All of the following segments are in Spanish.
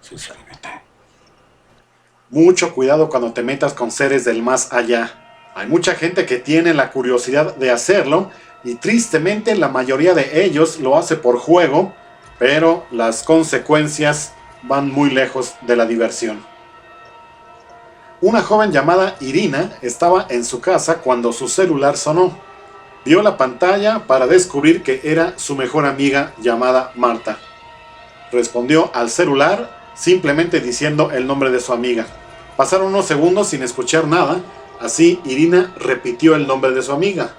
Suscríbete. Mucho cuidado cuando te metas con seres del más allá. Hay mucha gente que tiene la curiosidad de hacerlo y tristemente la mayoría de ellos lo hace por juego, pero las consecuencias van muy lejos de la diversión. Una joven llamada Irina estaba en su casa cuando su celular sonó. Vio la pantalla para descubrir que era su mejor amiga llamada Marta. Respondió al celular simplemente diciendo el nombre de su amiga. Pasaron unos segundos sin escuchar nada, así Irina repitió el nombre de su amiga,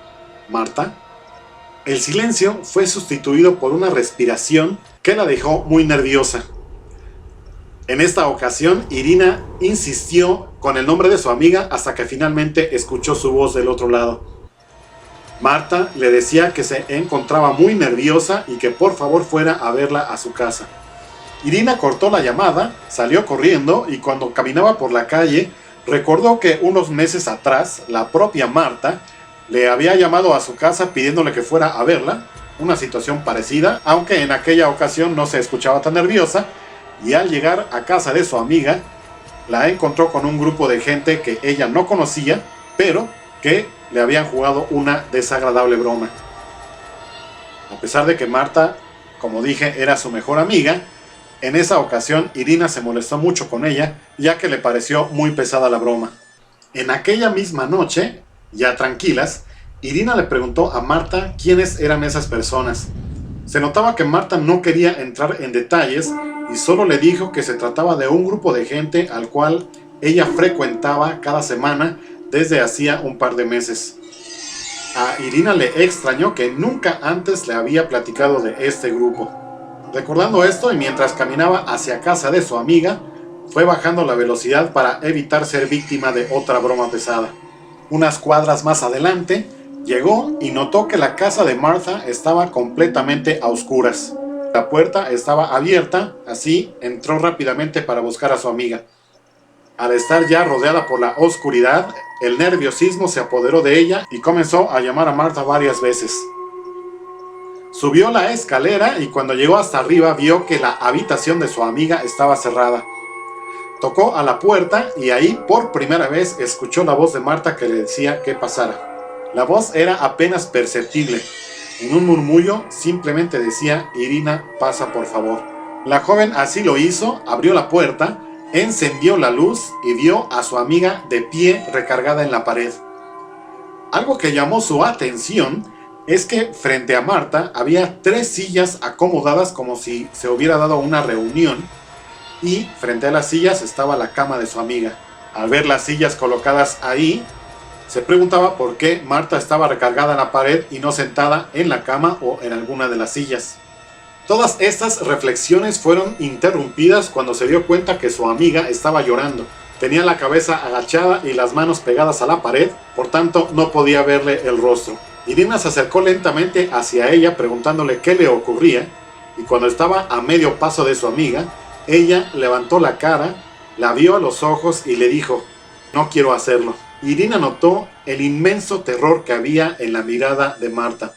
Marta. El silencio fue sustituido por una respiración que la dejó muy nerviosa. En esta ocasión, Irina insistió con el nombre de su amiga hasta que finalmente escuchó su voz del otro lado. Marta le decía que se encontraba muy nerviosa y que por favor fuera a verla a su casa. Irina cortó la llamada, salió corriendo y cuando caminaba por la calle, recordó que unos meses atrás la propia Marta le había llamado a su casa pidiéndole que fuera a verla, una situación parecida, aunque en aquella ocasión no se escuchaba tan nerviosa, y al llegar a casa de su amiga, la encontró con un grupo de gente que ella no conocía, pero que le habían jugado una desagradable broma. A pesar de que Marta, como dije, era su mejor amiga, en esa ocasión Irina se molestó mucho con ella, ya que le pareció muy pesada la broma. En aquella misma noche, ya tranquilas, Irina le preguntó a Marta quiénes eran esas personas. Se notaba que Marta no quería entrar en detalles y solo le dijo que se trataba de un grupo de gente al cual ella frecuentaba cada semana desde hacía un par de meses. A Irina le extrañó que nunca antes le había platicado de este grupo. Recordando esto y mientras caminaba hacia casa de su amiga, fue bajando la velocidad para evitar ser víctima de otra broma pesada. Unas cuadras más adelante, llegó y notó que la casa de Martha estaba completamente a oscuras. La puerta estaba abierta, así entró rápidamente para buscar a su amiga. Al estar ya rodeada por la oscuridad, el nerviosismo se apoderó de ella y comenzó a llamar a Martha varias veces. Subió la escalera y cuando llegó hasta arriba vio que la habitación de su amiga estaba cerrada. Tocó a la puerta y ahí por primera vez escuchó la voz de Marta que le decía que pasara. La voz era apenas perceptible. En un murmullo simplemente decía: Irina, pasa por favor. La joven así lo hizo, abrió la puerta, encendió la luz y vio a su amiga de pie recargada en la pared. Algo que llamó su atención es que frente a Marta había 3 sillas acomodadas como si se hubiera dado una reunión y frente a las sillas estaba la cama de su amiga. Al ver las sillas colocadas ahí, se preguntaba por qué Marta estaba recargada en la pared y no sentada en la cama o en alguna de las sillas. Todas estas reflexiones fueron interrumpidas cuando se dio cuenta que su amiga estaba llorando. Tenía la cabeza agachada y las manos pegadas a la pared, por tanto no podía verle el rostro. Irina se acercó lentamente hacia ella preguntándole qué le ocurría, y cuando estaba a medio paso de su amiga, ella levantó la cara, la vio a los ojos y le dijo: no quiero hacerlo. Irina notó el inmenso terror que había en la mirada de Marta.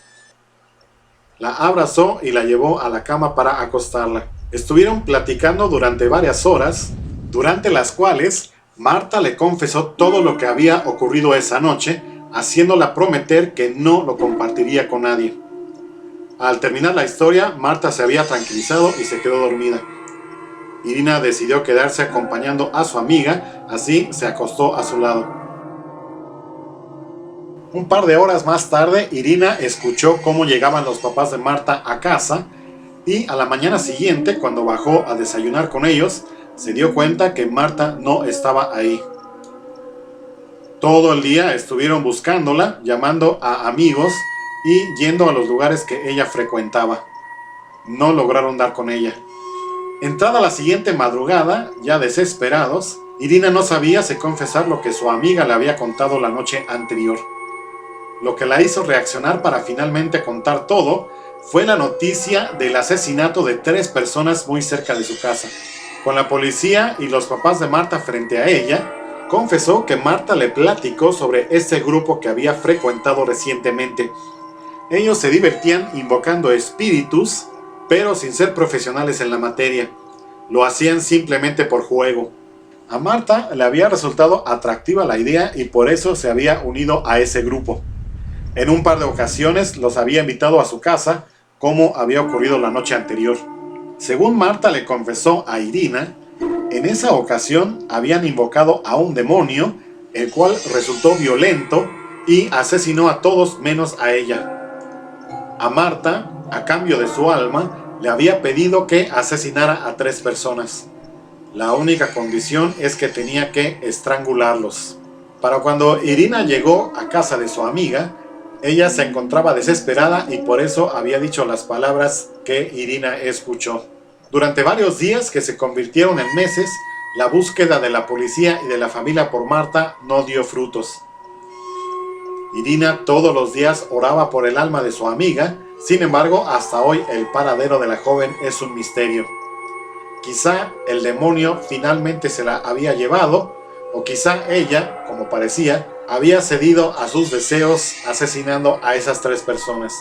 La abrazó y la llevó a la cama para acostarla. Estuvieron platicando durante varias horas, durante las cuales Marta le confesó todo lo que había ocurrido esa noche, haciéndola prometer que no lo compartiría con nadie. Al terminar la historia, Marta se había tranquilizado y se quedó dormida. Irina decidió quedarse acompañando a su amiga, así se acostó a su lado. Un par de horas más tarde, Irina escuchó cómo llegaban los papás de Marta a casa y a la mañana siguiente, cuando bajó a desayunar con ellos, se dio cuenta que Marta no estaba ahí. Todo el día estuvieron buscándola, llamando a amigos y yendo a los lugares que ella frecuentaba. No lograron dar con ella. Entrada la siguiente madrugada, ya desesperados, Irina no sabía si confesar lo que su amiga le había contado la noche anterior. Lo que la hizo reaccionar para finalmente contar todo fue la noticia del asesinato de 3 personas muy cerca de su casa. Con la policía y los papás de Marta frente a ella, confesó que Marta le platicó sobre ese grupo que había frecuentado recientemente. Ellos se divertían invocando espíritus, pero sin ser profesionales en la materia. Lo hacían simplemente por juego. A Marta le había resultado atractiva la idea y por eso se había unido a ese grupo. En un par de ocasiones los había invitado a su casa, como había ocurrido la noche anterior. Según Marta le confesó a Irina, en esa ocasión habían invocado a un demonio, el cual resultó violento y asesinó a todos menos a ella. A Marta, a cambio de su alma, le había pedido que asesinara a 3 personas. La única condición es que tenía que estrangularlos. Para cuando Irina llegó a casa de su amiga, ella se encontraba desesperada y por eso había dicho las palabras que Irina escuchó. Durante varios días que se convirtieron en meses, la búsqueda de la policía y de la familia por Marta no dio frutos. Irina todos los días oraba por el alma de su amiga, sin embargo, hasta hoy el paradero de la joven es un misterio. Quizá el demonio finalmente se la había llevado, o quizá ella, como parecía, había cedido a sus deseos asesinando a esas 3 personas.